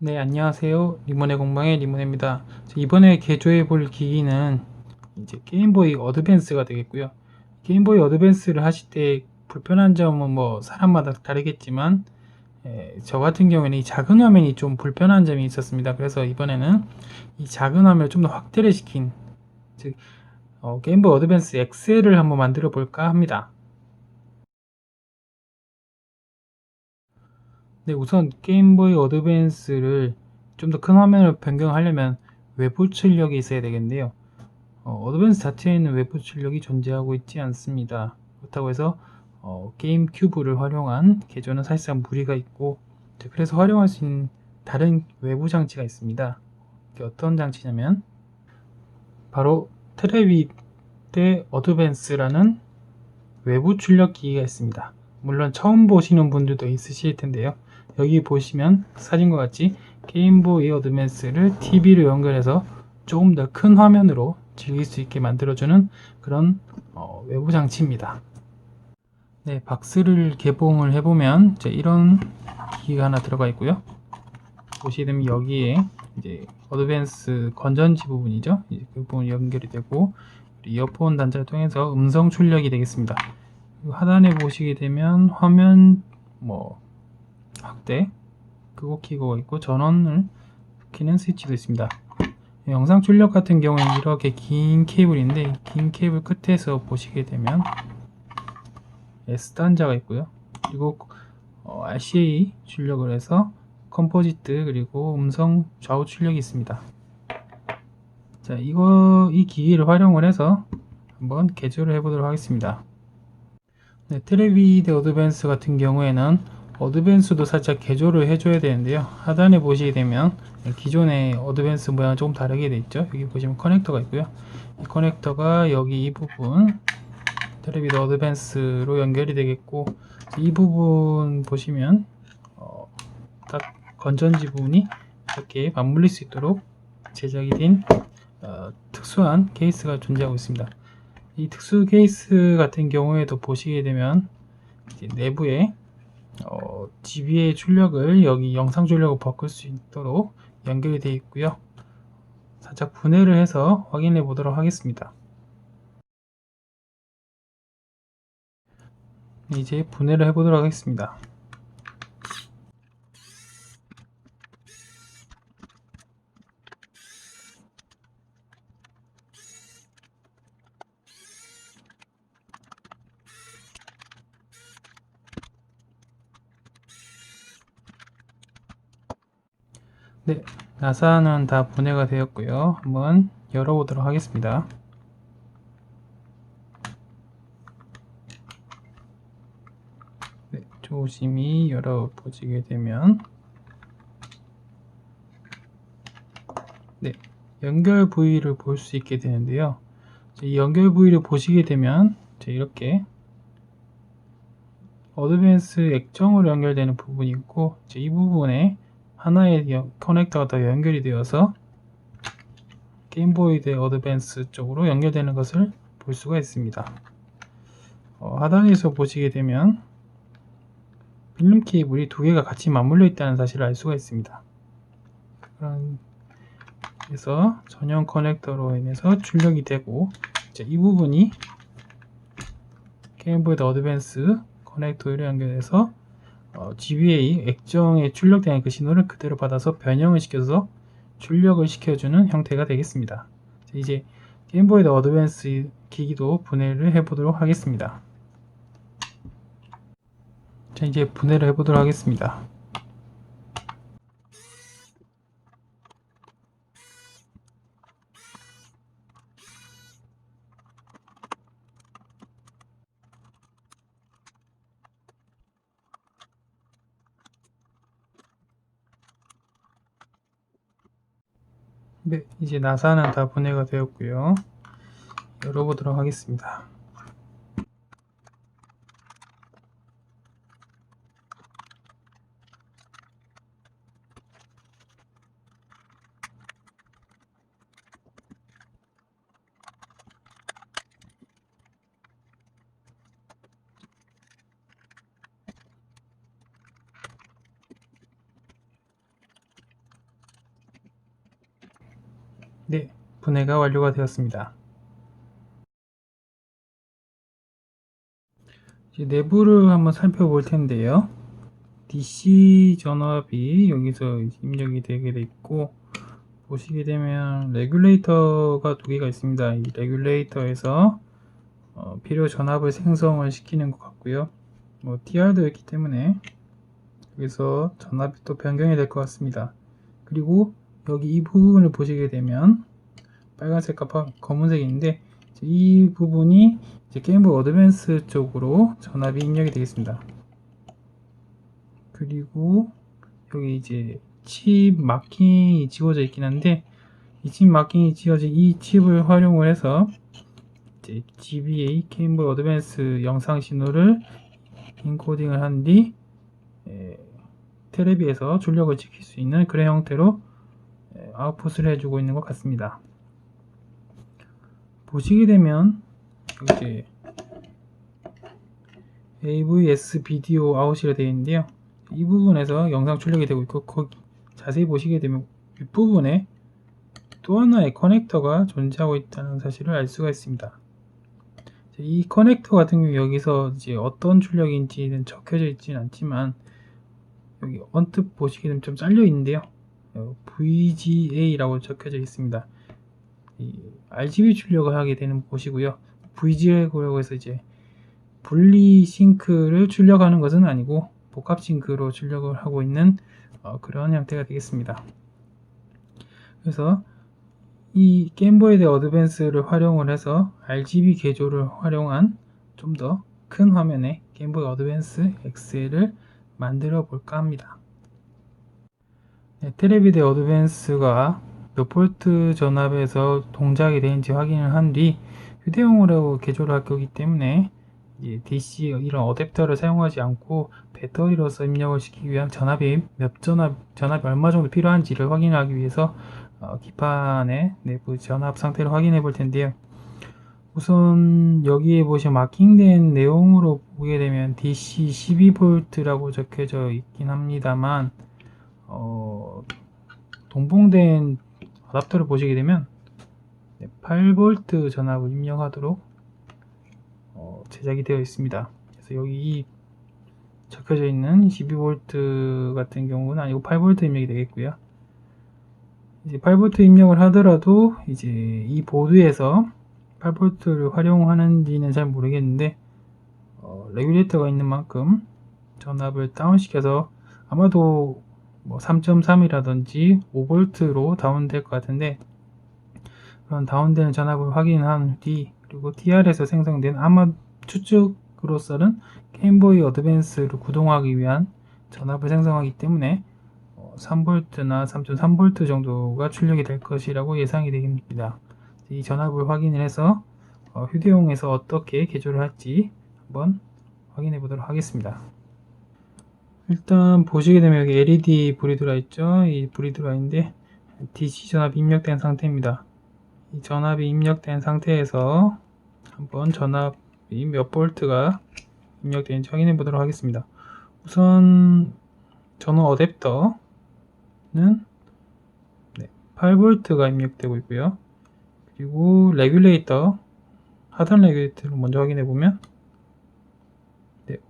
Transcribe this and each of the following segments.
네, 안녕하세요. 리모네 공방의 리모네입니다. 이번에 개조해 볼 기기는 이제 게임보이 어드밴스가 되겠고요. 게임보이 어드밴스를 하실 때 불편한 점은 뭐 사람마다 다르겠지만 저 같은 경우에는 이 작은 화면이 좀 불편한 점이 있었습니다. 그래서 이번에는 이 작은 화면을 좀 더 확대를 시킨 즉 게임보이 어드밴스 엑셀을 한번 만들어 볼까 합니다. 네, 우선 게임보이 어드밴스를 좀 더 큰 화면으로 변경하려면 외부 출력이 있어야 되겠는데요. 어드밴스 자체에는 외부 출력이 존재하고 있지 않습니다. 그렇다고 해서 게임 큐브를 활용한 개조는 사실상 무리가 있고, 그래서 활용할 수 있는 다른 외부 장치가 있습니다. 이게 어떤 장치냐면 바로 테레비대 어드밴스라는 외부 출력 기기가 있습니다. 물론 처음 보시는 분들도 있으실 텐데요. 여기 보시면 사진과 같이 게임보이 어드밴스를 TV로 연결해서 조금 더 큰 화면으로 즐길 수 있게 만들어주는 그런 외부 장치입니다. 네, 박스를 개봉을 해보면 이제 이런 기기가 하나 들어가 있고요. 보시게 되면 여기에 이제 어드밴스 건전지 부분이죠. 이제 그 부분이 연결이 되고 이어폰 단자를 통해서 음성 출력이 되겠습니다. 하단에 보시게 되면 화면 뭐 확대 그거 키가 있고 전원을 키는 스위치도 있습니다. 영상 출력 같은 경우에는 이렇게 긴 케이블인데 긴 케이블 끝에서 보시게 되면 S단자가 있고요. 그리고 RCA 출력을 해서 컴포지트 그리고 음성 좌우 출력이 있습니다. 자, 이 기기를 활용을 해서 한번 개조를 해보도록 하겠습니다. 네, 트레비드 어드밴스 같은 경우에는 어드밴스도 살짝 개조를 해줘야 되는데요. 하단에 보시게 되면 기존의 어드밴스 모양은 조금 다르게 되어 있죠. 여기 보시면 커넥터가 있고요. 이 커넥터가 여기 이 부분 트레비드 어드밴스로 연결이 되겠고, 이 부분 보시면 딱 건전지 부분이 이렇게 맞물릴 수 있도록 제작이 된 특수한 케이스가 존재하고 있습니다. 이 특수 케이스 같은 경우에도 보시게 되면 이제 내부에 GBA 출력을 여기 영상 출력을 바꿀 수 있도록 연결이 되어 있고요. 살짝 분해를 해서 확인해 보도록 하겠습니다. 이제 분해를 해 보도록 하겠습니다. 네, 나사는 다 분해가 되었고요. 한번 열어보도록 하겠습니다. 네, 조심히 열어보시게 되면 네, 연결 부위를 볼 수 있게 되는데요. 이 연결 부위를 보시게 되면 이렇게 어드밴스 액정으로 연결되는 부분이 있고, 이 부분에 하나의 커넥터가 더 연결이 되어서 게임보이 대 어드밴스 쪽으로 연결되는 것을 볼 수가 있습니다. 하단에서 보시게 되면 필름 케이블이 두 개가 같이 맞물려 있다는 사실을 알 수가 있습니다. 그래서 전용 커넥터로 인해서 출력이 되고, 이 부분이 게임보이 대 어드밴스 커넥터로 연결해서 GBA 액정에 출력되는 그 신호를 그대로 받아서 변형을 시켜서 출력을 시켜주는 형태가 되겠습니다. 이제 게임보이 어드밴스 기기도 분해를 해보도록 하겠습니다. 자, 이제 분해를 해보도록 하겠습니다. 네, 이제 나사는 다 분해가 되었고요. 열어보도록 하겠습니다. 네, 분해가 완료가 되었습니다. 이제 내부를 한번 살펴볼 텐데요. DC 전압이 여기서 입력이 되게 돼 있고, 보시게 되면 레귤레이터가 두 개가 있습니다. 이 레귤레이터에서 필요 전압을 생성을 시키는 것 같고요. TR도 있기 때문에 여기서 전압이 또 변경이 될 것 같습니다. 그리고 여기 이 부분을 보시게 되면 빨간색과 검은색인데, 이 부분이 이제 게임보이 어드밴스 쪽으로 전압이 입력이 되겠습니다. 그리고 여기 이제 칩 마킹이 지워져 있긴 한데, 이 칩 마킹이 지워진 이 칩을 활용을 해서 이제 GBA 게임보이 어드밴스 영상 신호를 인코딩을 한 뒤 테레비에서 출력을 지킬 수 있는 그런 형태로 아웃풋을 해주고 있는 것 같습니다. 보시게 되면 이제 AVS 비디오 아웃이라 되어 있는데요. 이 부분에서 영상 출력이 되고 있고, 거기 자세히 보시게 되면 윗부분에 또 하나의 커넥터가 존재하고 있다는 사실을 알 수가 있습니다. 이 커넥터 같은 경우 여기서 이제 어떤 출력인지는 적혀져 있지는 않지만, 여기 언뜻 보시게 되면 좀 잘려 있는데요. VGA라고 적혀져 있습니다. RGB 출력을 하게 되는 곳이고요. VGA라고 해서 이제 분리 싱크를 출력하는 것은 아니고 복합 싱크로 출력을 하고 있는 그런 형태가 되겠습니다. 그래서 이 게임보이 어드밴스를 활용을 해서 RGB 개조를 활용한 좀 더 큰 화면의 게임보이 어드밴스 XL을 만들어 볼까 합니다. 네, 텔레비드 어드밴스가 몇 볼트 전압에서 동작이 되는지 확인을 한 뒤 휴대용으로 개조를 할 거기 때문에 DC 이런 어댑터를 사용하지 않고 배터리로서 입력을 시키기 위한 전압이 얼마 정도 필요한지를 확인하기 위해서 기판의 내부 전압 상태를 확인해 볼 텐데요. 우선 여기에 보시면 마킹된 내용으로 보게 되면 DC 12V라고 적혀져 있긴 합니다만, 동봉된 어댑터를 보시게 되면 8V 전압을 입력하도록 제작이 되어 있습니다. 그래서 여기 적혀져 있는 12V 같은 경우는 아니고 8V 입력이 되겠고요. 이제 8V 입력을 하더라도 이제 이 보드에서 8V를 활용하는지는 잘 모르겠는데, 레귤레이터가 있는 만큼 전압을 다운시켜서 아마도 3.3이라든지 5V로 다운될 것 같은데, 그런 다운되는 전압을 확인한 뒤, 그리고 TR에서 생성된 아마 추측으로서는 게임보이 어드밴스를 구동하기 위한 전압을 생성하기 때문에 3V나 3.3V 정도가 출력이 될 것이라고 예상이 됩니다. 이 전압을 확인을 해서 휴대용에서 어떻게 개조를 할지 한번 확인해 보도록 하겠습니다. 일단 보시게 되면 여기 LED 불이 들어와 있죠. 이 불이 들어와 있는데 DC 전압이 입력된 상태입니다. 이 전압이 입력된 상태에서 한번 전압이 몇 볼트가 입력되는지 확인해 보도록 하겠습니다. 우선 전원 어댑터는 8V가 입력되고 있고요. 그리고 레귤레이터, 하단 레귤레이터를 먼저 확인해 보면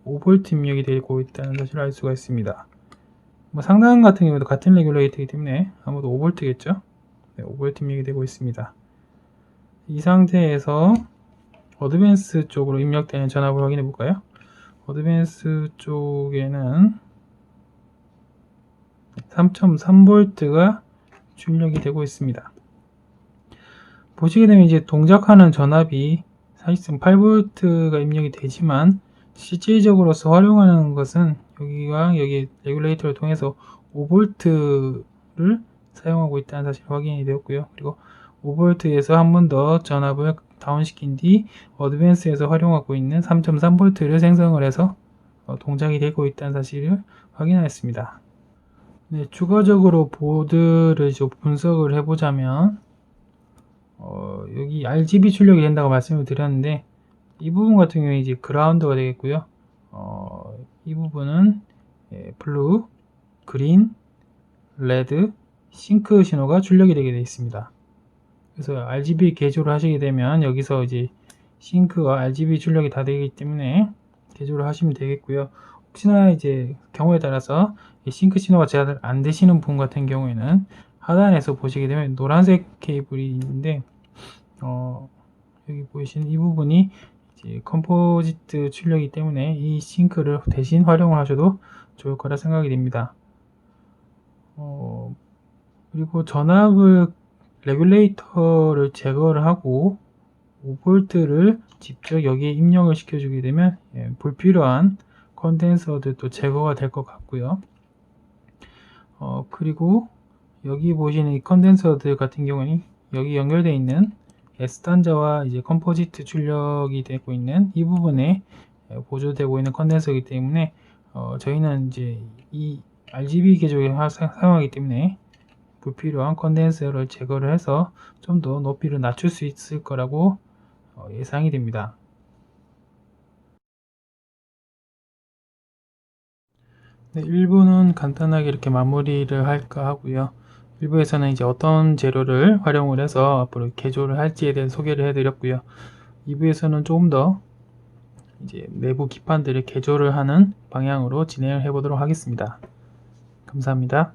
5V 입력이 되고 있다는 사실을 알 수가 있습니다. 상단 같은 경우도 같은 레귤레이터이기 때문에 아무도 5V겠죠. 5V 입력이 되고 있습니다. 이 상태에서 어드밴스 쪽으로 입력되는 전압을 확인해 볼까요? 어드밴스 쪽에는 3.3V가 출력이 되고 있습니다. 보시게 되면 이제 동작하는 전압이 사실상 8V가 입력이 되지만, 실질적으로서 활용하는 것은 여기와 여기 레귤레이터를 통해서 5V를 사용하고 있다는 사실을 확인이 되었고요. 그리고 5V에서 한 번 더 전압을 다운시킨 뒤 어드밴스에서 활용하고 있는 3.3V를 생성을 해서 동작이 되고 있다는 사실을 확인하였습니다. 네, 추가적으로 보드를 좀 분석을 해보자면, 여기 RGB 출력이 된다고 말씀을 드렸는데, 이 부분 같은 경우에 이제 그라운드가 되겠고요. 이 부분은 블루, 그린, 레드, 싱크 신호가 출력이 되게 되어 있습니다. 그래서 RGB 개조를 하시게 되면 여기서 이제 싱크와 RGB 출력이 다 되기 때문에 개조를 하시면 되겠고요. 혹시나 이제 경우에 따라서 이 싱크 신호가 잘 안 되시는 분 같은 경우에는 하단에서 보시게 되면 노란색 케이블이 있는데 여기 보이시는 이 부분이 이제 컴포지트 출력이기 때문에 이 싱크를 대신 활용을 하셔도 좋을 거라 생각이 됩니다. 그리고 전압을 레귤레이터를 제거를 하고 5V를 직접 여기에 입력을 시켜주게 되면 불필요한 컨덴서들도 제거가 될 것 같고요. 그리고 여기 보시는 이 컨덴서들 같은 경우는 여기 연결되어 있는 S단자와 이제 컴포지트 출력이 되고 있는 이 부분에 보조되고 있는 컨덴서이기 때문에 저희는 이제 이 RGB 계정을 사용하기 때문에 불필요한 컨덴서를 제거를 해서 좀 더 높이를 낮출 수 있을 거라고 예상이 됩니다. 네, 1부는 간단하게 이렇게 마무리를 할까 하고요. 1부에서는 이제 어떤 재료를 활용을 해서 앞으로 개조를 할지에 대해 소개를 해드렸고요. 2부에서는 조금 더 이제 내부 기판들을 개조를 하는 방향으로 진행을 해보도록 하겠습니다. 감사합니다.